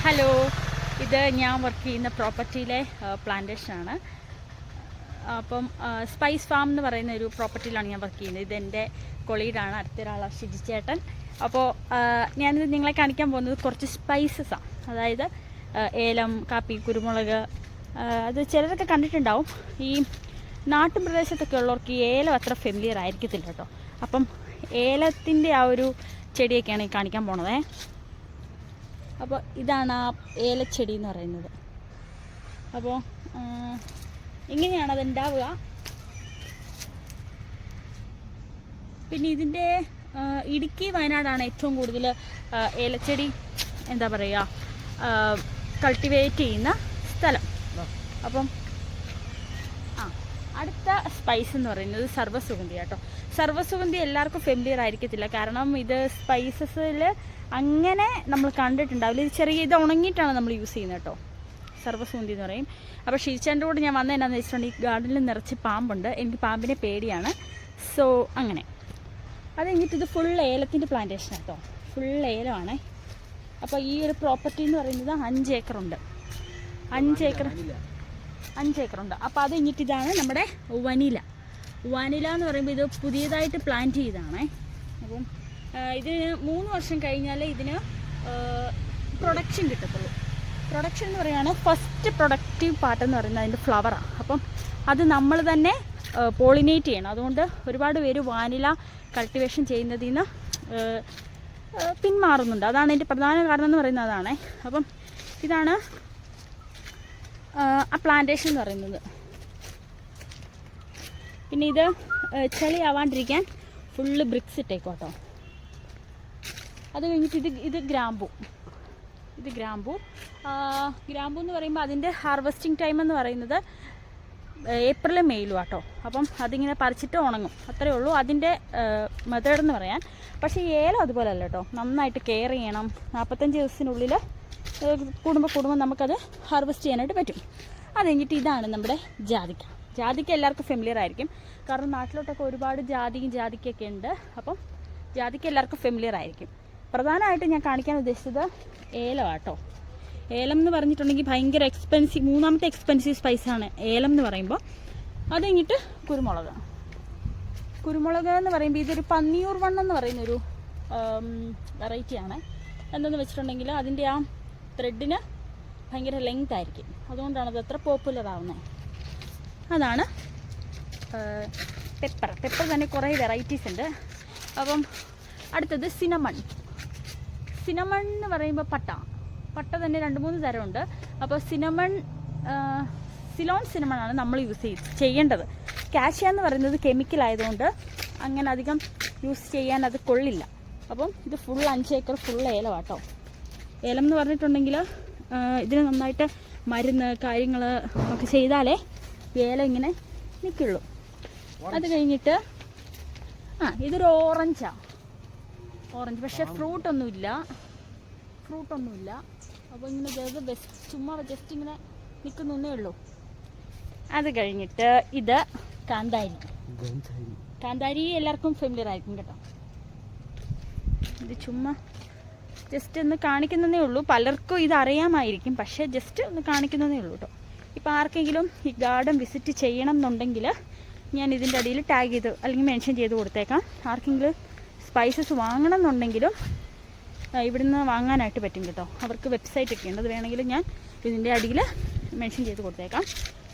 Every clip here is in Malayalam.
ഹലോ, ഇത് ഞാൻ വർക്ക് ചെയ്യുന്ന പ്രോപ്പർട്ടിയിലെ പ്ലാന്റേഷനാണ്. അപ്പം സ്പൈസ് ഫാം എന്ന് പറയുന്ന ഒരു പ്രോപ്പർട്ടിയിലാണ് ഞാൻ വർക്ക് ചെയ്യുന്നത്. ഇതെൻ്റെ കൊളീഡാണ്, അടുത്തൊരാളാണ് ഷിജി ചേട്ടൻ. അപ്പോൾ ഞാനിത് നിങ്ങളെ കാണിക്കാൻ പോകുന്നത് കുറച്ച് സ്പൈസസാണ്. അതായത് ഏലം, കാപ്പി, കുരുമുളക്. അത് ചിലരൊക്കെ കണ്ടിട്ടുണ്ടാവും. ഈ നാട്ടിൻ പ്രദേശത്തൊക്കെ ഉള്ളവർക്ക് ഈ ഏലം അത്ര ഫെമിലിയർ ആയിരിക്കത്തില്ല കേട്ടോ. അപ്പം ഏലത്തിൻ്റെ ആ ഒരു ചെടിയൊക്കെയാണ് ഈ കാണിക്കാൻ പോണത്. അപ്പോൾ ഇതാണ് ആ ഏലച്ചെടി എന്ന് പറയുന്നത്. അപ്പോൾ ഇങ്ങനെയാണ് അതുണ്ടാവുക. പിന്നെ ഇതിൻ്റെ ഇടുക്കി, വയനാടാണ് ഏറ്റവും കൂടുതൽ ഏലച്ചെടി എന്താ പറയുക കൾട്ടിവേറ്റ് ചെയ്യുന്ന സ്ഥലം. അപ്പം അടുത്ത സ്പൈസ് എന്ന് പറയുന്നത് സർവ്വസുഗന്ധി കേട്ടോ. സർവ്വസുഗന്ധി എല്ലാവർക്കും ഫെമിലിയർ ആയിരിക്കത്തില്ല, കാരണം ഇത് സ്പൈസസിൽ അങ്ങനെ നമ്മൾ കണ്ടിട്ടുണ്ടാവില്ല. ഇത് ചെറിയ ഇത് ഉണങ്ങിയിട്ടാണ് നമ്മൾ യൂസ് ചെയ്യുന്നത് കേട്ടോ, സർവ്വസുഗന്ധി എന്ന് പറയും. അപ്പോൾ ഷീച്ചാൻ്റെ കൂടെ ഞാൻ വന്നത് എന്നാന്ന് വെച്ചിട്ടുണ്ടെങ്കിൽ ഈ ഗാർഡനിൽ നിറച്ച് പാമ്പുണ്ട്. എനിക്ക് പാമ്പിനെ പേടിയാണ്. സോ അങ്ങനെ അത് കഴിഞ്ഞിട്ട് ഇത് ഫുൾ ഏലത്തിൻ്റെ പ്ലാന്റേഷൻ കേട്ടോ, ഫുൾ ഏലമാണ്. അപ്പോൾ ഈ ഒരു പ്രോപ്പർട്ടി എന്ന് പറയുന്നത് 5 ഏക്കറുണ്ട്. 5 ഏക്കറുണ്ട്. അപ്പോൾ അത് കഴിഞ്ഞിട്ട് ഇതാണ് നമ്മുടെ വനില എന്ന് പറയുമ്പോൾ ഇത് പുതിയതായിട്ട് പ്ലാന്റ് ചെയ്തതാണേ. അപ്പം ഇതിന് 3 വർഷം കഴിഞ്ഞാലേ ഇതിന് പ്രൊഡക്ഷൻ കിട്ടത്തുള്ളൂ. പ്രൊഡക്ഷൻ എന്ന് പറയുകയാണ് ഫസ്റ്റ് പ്രൊഡക്റ്റീവ് പാർട്ട് എന്ന് പറയുന്നത് അതിൻ്റെ ഫ്ലവറാണ്. അപ്പം അത് നമ്മൾ തന്നെ പോളിനേറ്റ് ചെയ്യണം. അതുകൊണ്ട് ഒരുപാട് പേര് വാനില കൾട്ടിവേഷൻ ചെയ്യുന്നതിൽ നിന്ന് പിന്മാറുന്നുണ്ട്. അതാണ് അതിൻ്റെ പ്രധാന കാരണം എന്ന് പറയുന്നത് അതാണ്. അപ്പം ഇതാണ് ആ പ്ലാന്റേഷൻ എന്ന് പറയുന്നത്. പിന്നെ ഇത് ചെളി ആവാണ്ടിരിക്കാൻ ഫുള്ള് ബ്രിക്സ് ഇട്ടേക്കും കേട്ടോ. അത് കഴിഞ്ഞിട്ട് ഇത് ഗ്രാമ്പൂ. ഗ്രാമ്പൂ എന്ന് പറയുമ്പോൾ അതിൻ്റെ ഹാർവെസ്റ്റിംഗ് ടൈം എന്ന് പറയുന്നത് ഏപ്രിലും മെയിലും കേട്ടോ. അപ്പം അതിങ്ങനെ പറിച്ചിട്ട് ഉണങ്ങും, അത്രയേ ഉള്ളൂ അതിൻ്റെ മെത്തേഡ് എന്ന് പറയാൻ. പക്ഷേ ഈ ഏലം അതുപോലെ അല്ല കേട്ടോ, നന്നായിട്ട് കെയർ ചെയ്യണം. 45 ദിവസത്തിനുള്ളിൽ കൂടുമ്പോൾ നമുക്കത് ഹാർവെസ്റ്റ് ചെയ്യാനായിട്ട് പറ്റും. അത് കഴിഞ്ഞിട്ട് ഇതാണ് നമ്മുടെ ജാതിക്ക എല്ലാവർക്കും ഫെമിലിയർ ആയിരിക്കും, കാരണം നാട്ടിലോട്ടൊക്കെ ഒരുപാട് ജാതിക്കൊക്കെ ഉണ്ട്. അപ്പം ജാതിക്ക എല്ലാവർക്കും ഫെമിലിയർ ആയിരിക്കും. പ്രധാനമായിട്ട് ഞാൻ കാണിക്കാൻ ഉദ്ദേശിച്ചത് ഏലം കേട്ടോ. ഏലം എന്ന് പറഞ്ഞിട്ടുണ്ടെങ്കിൽ ഭയങ്കര എക്സ്പെൻസീവ്, 3ാമത്തെ എക്സ്പെൻസീവ് സ്പൈസാണ് ഏലം എന്ന് പറയുമ്പോൾ. അത് കഴിഞ്ഞിട്ട് കുരുമുളക് എന്ന് പറയുമ്പോൾ ഇതൊരു പന്നിയൂർ വണ്ണം എന്ന് പറയുന്നൊരു വെറൈറ്റിയാണ്. എന്തെന്ന് വെച്ചിട്ടുണ്ടെങ്കിൽ അതിൻ്റെ ആ ത്രെഡിന് ഭയങ്കര ലെങ്ത് ആയിരിക്കും, അതുകൊണ്ടാണ് അത് അത്ര പോപ്പുലർ ആവുന്നത്. അതാണ് പെപ്പർ തന്നെ കുറേ വെറൈറ്റീസ് ഉണ്ട്. അപ്പം അടുത്തത് സിനമൺ എന്ന് പറയുമ്പോൾ പട്ട തന്നെ 2-3 തരമുണ്ട്. അപ്പോൾ സിലോൺ സിനമണാണ് നമ്മൾ യൂസ് ചെയ്യേണ്ടത്. കാഷ്യ എന്ന് പറയുന്നത് കെമിക്കൽ ആയതുകൊണ്ട് അങ്ങനെ അധികം യൂസ് ചെയ്യാൻ അത് കൊള്ളില്ല. അപ്പം ഇത് ഫുൾ 5 ഏക്കർ ഫുൾ ഏലം കേട്ടോ. ഏലം എന്ന് പറഞ്ഞിട്ടുണ്ടെങ്കിൽ ഇതിന് നന്നായിട്ട് മരുന്ന് കാര്യങ്ങൾ ഒക്കെ ചെയ്താലേ ഏലം ഇങ്ങനെ നിൽക്കുള്ളൂ. അത് കഴിഞ്ഞിട്ട് ഇതൊരു ഓറഞ്ച്, പക്ഷേ ഫ്രൂട്ടൊന്നുമില്ല. അപ്പോൾ ഇങ്ങനെ ചുമ്മാ ജസ്റ്റ് ഇങ്ങനെ നിൽക്കുന്നേ ഉള്ളൂ. അത് കഴിഞ്ഞിട്ട് ഇത് കാന്താരി എല്ലാവർക്കും ഫെമിലിയർ ആയിരിക്കും കേട്ടോ. ഇത് ചുമ്മാ ജസ്റ്റ് ഒന്ന് കാണിക്കുന്നതേ ഉള്ളൂ. പലർക്കും ഇത് അറിയാമായിരിക്കും, പക്ഷേ ജസ്റ്റ് ഒന്ന് കാണിക്കുന്നതേ ഉള്ളൂ കേട്ടോ. ഇപ്പോൾ ആർക്കെങ്കിലും ഈ ഗാർഡൻ വിസിറ്റ് ചെയ്യണം എന്നുണ്ടെങ്കിൽ ഞാൻ ഇതിൻ്റെ അടിയിൽ ടാഗ് ചെയ്ത് അല്ലെങ്കിൽ മെൻഷൻ ചെയ്ത് കൊടുത്തേക്കാം. ആർക്കെങ്കിലും സ്പൈസസ് വാങ്ങണം എന്നുണ്ടെങ്കിലും ഇവിടുന്ന് വാങ്ങാനായിട്ട് പറ്റും കേട്ടോ. അവർക്ക് വെബ്സൈറ്റ് ഒക്കെ ഉണ്ട്, അത് വേണമെങ്കിൽ ഞാൻ ഇതിൻ്റെ അടിയിൽ മെൻഷൻ ചെയ്ത് കൊടുത്തേക്കാം.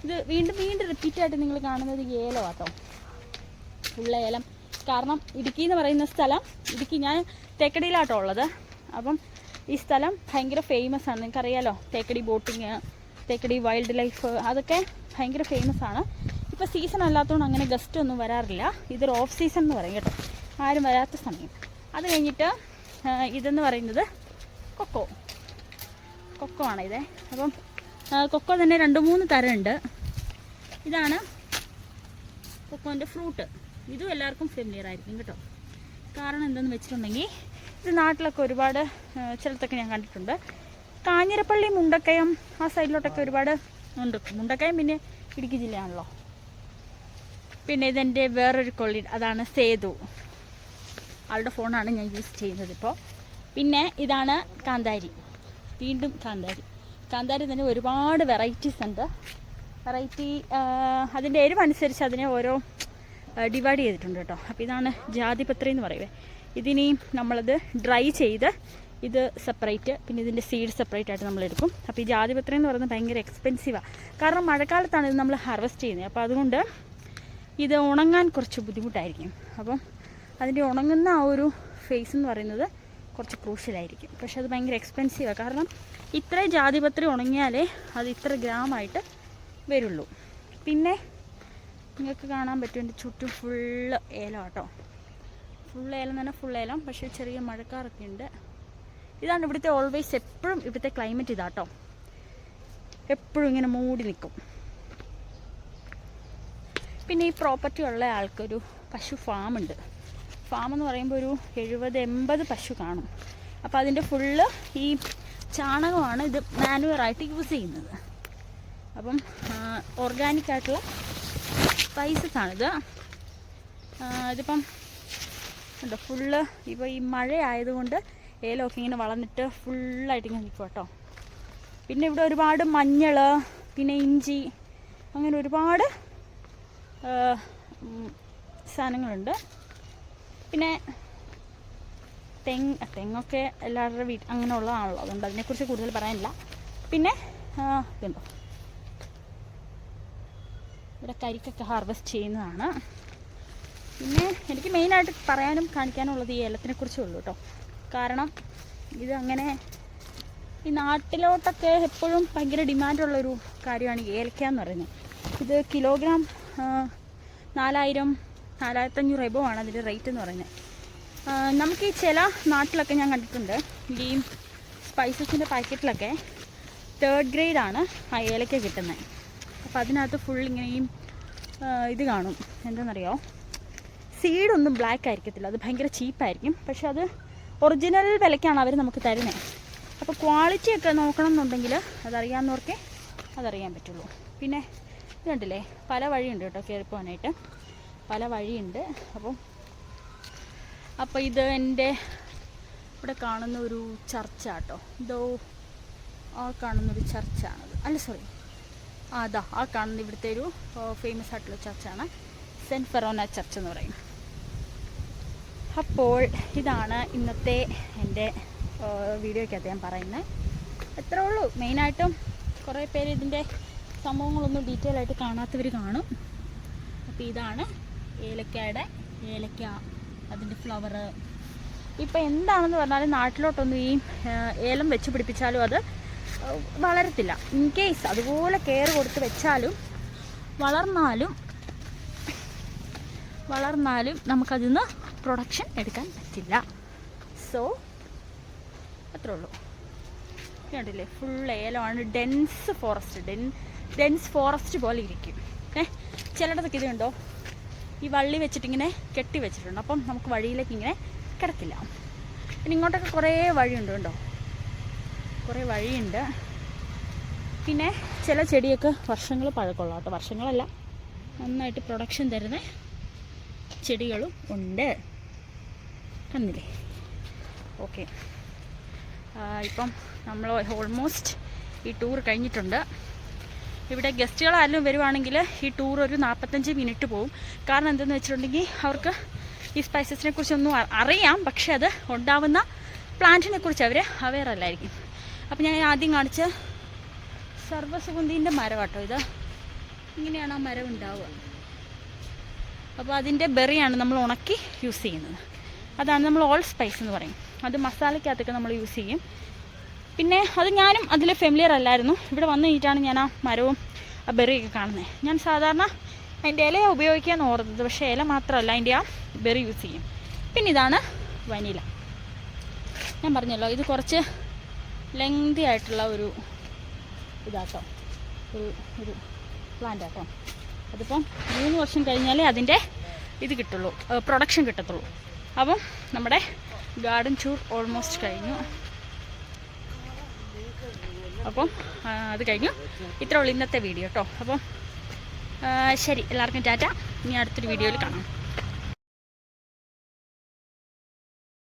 ഇത് വീണ്ടും റിപ്പീറ്റായിട്ട് നിങ്ങൾ കാണുന്നത് ഏലം കേട്ടോ, ഫുൾ ഏലം. കാരണം ഇടുക്കി എന്ന് പറയുന്ന സ്ഥലം, ഞാൻ തേക്കടിയിലാട്ടോ ഉള്ളത്. അപ്പം ഈ സ്ഥലം ഭയങ്കര ഫേമസ് ആണ്, നിങ്ങൾക്കറിയാലോ. Thekkady boating, Thekkady wild life, അതൊക്കെ ഭയങ്കര ഫേമസ് ആണ്. ഇപ്പോൾ സീസൺ അല്ലാത്തതുകൊണ്ട് അങ്ങനെ ഗസ്റ്റ് ഒന്നും വരാറില്ല. ഇതൊരു ഓഫ് സീസൺ എന്ന് പറയും കേട്ടോ, ആരും വരാത്ത സമയം. അത് കഴിഞ്ഞിട്ട് ഇതെന്ന് പറയുന്നത് കൊക്കോ ആണ് ഇതേ. അപ്പം കൊക്കോ തന്നെ 2-3 തരമുണ്ട്. ഇതാണ് കൊക്കോൻ്റെ ഫ്രൂട്ട്. ഇതും എല്ലാവർക്കും ഫെമിലിയർ ആയിരിക്കും കേട്ടോ. കാരണം എന്തെന്ന് വെച്ചിട്ടുണ്ടെങ്കിൽ ഇത് നാട്ടിലൊക്കെ ഒരുപാട് ചിലത്തൊക്കെ ഞാൻ കണ്ടിട്ടുണ്ട്. കാഞ്ഞിരപ്പള്ളി, മുണ്ടക്കയം ആ സൈഡിലോട്ടൊക്കെ ഒരുപാട് ഉണ്ട്. മുണ്ടക്കയം പിന്നെ ഇടുക്കി ജില്ലയാണല്ലോ. പിന്നെ ഇതെൻ്റെ വേറൊരു കൊളീഗ്, അതാണ് സേതു. ആളുടെ ഫോണാണ് ഞാൻ യൂസ് ചെയ്യുന്നത് ഇപ്പോൾ. പിന്നെ ഇതാണ് കാന്താരി. വീണ്ടും കാന്താരി തന്നെ ഒരുപാട് വെറൈറ്റീസ് ഉണ്ട്. വെറൈറ്റി അതിൻ്റെ എരിവനുസരിച്ച് അതിനെ ഓരോ ഡിവൈഡ് ചെയ്തിട്ടുണ്ട് കേട്ടോ. അപ്പോൾ ഇതാണ് ജാതിപത്രി എന്ന് പറയുന്നത്. ഇതിനെയും നമ്മളത് ഡ്രൈ ചെയ്ത് ഇത് സെപ്പറേറ്റ്, പിന്നെ ഇതിൻ്റെ സീഡ് സെപ്പറേറ്റ് ആയിട്ട് നമ്മളെടുക്കും. അപ്പോൾ ഈ ജാതിപത്രി എന്ന് പറയുന്നത് ഭയങ്കര എക്സ്പെൻസീവാണ്. കാരണം മഴക്കാലത്താണ് ഇത് നമ്മൾ ഹാർവെസ്റ്റ് ചെയ്യുന്നത്. അപ്പോൾ അതുകൊണ്ട് ഇത് ഉണങ്ങാൻ കുറച്ച് ബുദ്ധിമുട്ടായിരിക്കും. അപ്പം അതിൻ്റെ ഉണങ്ങുന്ന ആ ഒരു ഫേസ് എന്ന് പറയുന്നത് കുറച്ച് ക്രൂഷ്യലായിരിക്കും. പക്ഷെ അത് ഭയങ്കര എക്സ്പെൻസീവാണ്. കാരണം ഇത്രയും ജാതിപത്രി ഉണങ്ങിയാലേ അത് ഇത്ര ഗ്രാമായിട്ട് വരുള്ളൂ. പിന്നെ നിങ്ങൾക്ക് കാണാൻ പറ്റും എൻ്റെ ചുറ്റും ഫുള്ള് ഏലം കേട്ടോ. ഫുൾ ഏലം തന്നെ, ഫുൾ ഏലം. പക്ഷേ ചെറിയ മഴക്കാറൊക്കെ ഉണ്ട്. ഇതാണ് ഇവിടുത്തെ ഓൾവേസ് എപ്പോഴും ഇവിടുത്തെ ക്ലൈമറ്റ് ഇതാട്ടോ. എപ്പോഴും ഇങ്ങനെ മൂടി നിൽക്കും. പിന്നെ ഈ പ്രോപ്പർട്ടി ഉള്ള ആൾക്കൊരു പശു ഫാമുണ്ട്. ഫാം എന്ന് പറയുമ്പോൾ ഒരു 70-80 പശു കാണും. അപ്പോൾ അതിൻ്റെ ഫുള്ള് ഈ ചാണകമാണ് ഇത് മാനുവറായിട്ട് യൂസ് ചെയ്യുന്നത്. അപ്പം ഓർഗാനിക്കായിട്ടുള്ള സ്പൈസസാണിത്. ഇതിപ്പം ഉണ്ടോ ഫുള്ള് ഇപ്പോൾ ഈ മഴ ആയതുകൊണ്ട് ഏലമൊക്കെ ഇങ്ങനെ വളർന്നിട്ട് ഫുള്ളായിട്ട് ഇങ്ങനെ നിൽക്കും കേട്ടോ. പിന്നെ ഇവിടെ ഒരുപാട് മഞ്ഞൾ, പിന്നെ ഇഞ്ചി, അങ്ങനെ ഒരുപാട് സാധനങ്ങളുണ്ട്. പിന്നെ തെങ്ങൊക്കെ എല്ലാവരുടെ അങ്ങനെ ഉള്ളതാണല്ലോ, അതുകൊണ്ട് അതിനെക്കുറിച്ച് കൂടുതൽ പറയാനില്ല. പിന്നെ ഇതുണ്ടോ ഇവിടെ കരിക്കൊക്കെ ഹാർവെസ്റ്റ് ചെയ്യുന്നതാണ്. പിന്നെ എനിക്ക് മെയിനായിട്ട് പറയാനും കാണിക്കാനുള്ളത് ഈ ഏലത്തിനെ കുറിച്ചേ ഉള്ളൂ കേട്ടോ. കാരണം ഇത് അങ്ങനെ ഈ നാട്ടിലോട്ടൊക്കെ എപ്പോഴും ഭയങ്കര ഡിമാൻഡുള്ളൊരു കാര്യമാണ് ഈ ഏലക്ക എന്ന് പറയുന്നത്. ഇത് കിലോഗ്രാം 4000-4500 എബോ ആണ് അതിൻ്റെ റേറ്റ് എന്ന് പറയുന്നത്. നമുക്ക് ഈ ചില നാട്ടിലൊക്കെ ഞാൻ കണ്ടിട്ടുണ്ട് ഈ സ്പൈസസിൻ്റെ പാക്കറ്റിലൊക്കെ 3rd ഗ്രേഡാണ് ആ ഏലക്ക കിട്ടുന്നത്. അപ്പോൾ അതിനകത്ത് ഫുൾ ഇങ്ങനെയും ഇത് കാണും, എന്താണെന്നറിയോ, സീഡൊന്നും ബ്ലാക്ക് ആയിരിക്കത്തില്ല, അത് ഭയങ്കര ചീപ്പായിരിക്കും. പക്ഷെ അത് ഒറിജിനൽ വിലയ്ക്കാണ് അവർ നമുക്ക് തരുന്നത്. അപ്പോൾ ക്വാളിറ്റിയൊക്കെ നോക്കണം എന്നുണ്ടെങ്കിൽ അതറിയാവുന്നവർക്കേ അതറിയാൻ പറ്റുള്ളൂ. പിന്നെ ഇത് കണ്ടില്ലേ, പല വഴിയുണ്ട് കേട്ടോ കയറിപ്പോകാനായിട്ട്, പല വഴിയുണ്ട്. അപ്പോൾ ഇത് എൻ്റെ ഇവിടെ കാണുന്ന ഒരു ചർച്ചാട്ടോ. ഇതോ ആ കാണുന്നൊരു ചർച്ചാണത്. അല്ല സോറി, അതാ ആ കാണുന്ന ഇവിടുത്തെ ഒരു ഫേമസ് ആയിട്ടുള്ള ചർച്ചാണ് സെൻറ്റ് ഫെറോന ചർച്ച് എന്ന് പറയും. അപ്പോൾ ഇതാണ് ഇന്നത്തെ എൻ്റെ വീഡിയോയ്ക്കകത്ത് ഞാൻ പറയുന്നത്. എത്രേ ഉള്ളൂ. മെയിനായിട്ടും കുറേ പേര് ഇതിൻ്റെ സംഭവങ്ങളൊന്നും ഡീറ്റെയിൽ ആയിട്ട് കാണാത്തവർ കാണും. അപ്പോൾ ഇതാണ് ഏലക്ക, അതിൻ്റെ ഫ്ലവർ. ഇപ്പം എന്താണെന്ന് പറഞ്ഞാലും നാട്ടിലോട്ടൊന്നും ഈ ഏലം വെച്ച് പിടിപ്പിച്ചാലും അത് വളരത്തില്ല. ഇൻ കേസ് അതുപോലെ കെയർ കൊടുത്ത് വെച്ചാലും വളർന്നാലും നമുക്കതിൽ നിന്ന് പ്രൊഡക്ഷൻ എടുക്കാൻ പറ്റില്ല. സോ അത്രേ ഉള്ളൂ. കണ്ടില്ലേ, ഫുൾ ഏലമാണ്. ഡെൻസ് ഫോറസ്റ്റ് പോലെ ഇരിക്കും. ചിലയിടത്തൊക്കെ ഇതുണ്ടോ, ഈ വള്ളി വെച്ചിട്ടിങ്ങനെ കെട്ടി വെച്ചിട്ടുണ്ട്. അപ്പം നമുക്ക് വഴിയിലേക്ക് ഇങ്ങനെ കിടക്കില്ല. പിന്നെ ഇങ്ങോട്ടൊക്കെ കുറേ വഴിയുണ്ട് കേട്ടോ, കുറേ വഴിയുണ്ട്. പിന്നെ ചില ചെടിയൊക്കെ വർഷങ്ങൾ പഴക്കമുള്ള കേട്ടോ, വർഷങ്ങളല്ല, നന്നായിട്ട് പ്രൊഡക്ഷൻ തരുന്ന ചെടികളും ഉണ്ട്. കണ്ടില്ലേ? ഓക്കെ, ഇപ്പം നമ്മൾ ഓൾമോസ്റ്റ് ഈ ടൂർ കഴിഞ്ഞിട്ടുണ്ട്. ഇവിടെ ഗസ്റ്റുകളാരും വരുവാണെങ്കിൽ ഈ ടൂർ ഒരു 45 മിനിറ്റ് പോകും. കാരണം എന്തെന്ന് വെച്ചിട്ടുണ്ടെങ്കിൽ അവർക്ക് ഈ സ്പൈസസിനെ കുറിച്ചൊന്നും അറിയാം, പക്ഷെ അത് ഉണ്ടാവുന്ന പ്ലാന്റിനെ കുറിച്ച് അവർ അവെയർ അല്ലായിരിക്കും. അപ്പോൾ ഞാൻ ആദ്യം കാണിച്ച സർവ്വസുഗന്ധീൻ്റെ മരം കേട്ടോ, ഇത് ഇങ്ങനെയാണ് ആ മരം ഉണ്ടാവുക. അപ്പോൾ അതിൻ്റെ ബെറിയാണ് നമ്മൾ ഉണക്കി യൂസ് ചെയ്യുന്നത്. അതാണ് നമ്മൾ ഓൾ സ്പൈസ് എന്ന് പറയും. അത് മസാലയ്ക്കകത്തൊക്കെ നമ്മൾ യൂസ് ചെയ്യും. പിന്നെ അത് ഞാനും അതിൽ ഫെമിലിയർ അല്ലായിരുന്നു. ഇവിടെ വന്നു കഴിഞ്ഞിട്ടാണ് ഞാൻ ആ മരവും ആ ബെറിയൊക്കെ കാണുന്നത്. ഞാൻ സാധാരണ അതിൻ്റെ ഇല ഉപയോഗിക്കാൻ ഓർത്തത്, പക്ഷേ ഇല മാത്രമല്ല, അതിൻ്റെ ആ ബെറി യൂസ് ചെയ്യും. പിന്നെ ഇതാണ് വനില. ഞാൻ പറഞ്ഞല്ലോ, ഇത് കുറച്ച് ലെങ്തി ആയിട്ടുള്ള ഒരു ഇതാട്ടോ, ഒരു പ്ലാന്റ് ആട്ടോ. അതിപ്പം 3 വർഷം കഴിഞ്ഞാലേ അതിൻ്റെ ഇത് കിട്ടുള്ളൂ, പ്രൊഡക്ഷൻ കിട്ടത്തുള്ളൂ. അപ്പം നമ്മുടെ ഗാർഡൻ ടൂർ ഓൾമോസ്റ്റ് കഴിഞ്ഞു. അപ്പം അത് കഴിഞ്ഞു. ഇത്രേ ഉള്ളൂ ഇന്നത്തെ വീഡിയോ കേട്ടോ. അപ്പം ശരി, എല്ലാവർക്കും ടാറ്റ. ഇനി അടുത്തൊരു വീഡിയോയിൽ കാണാം.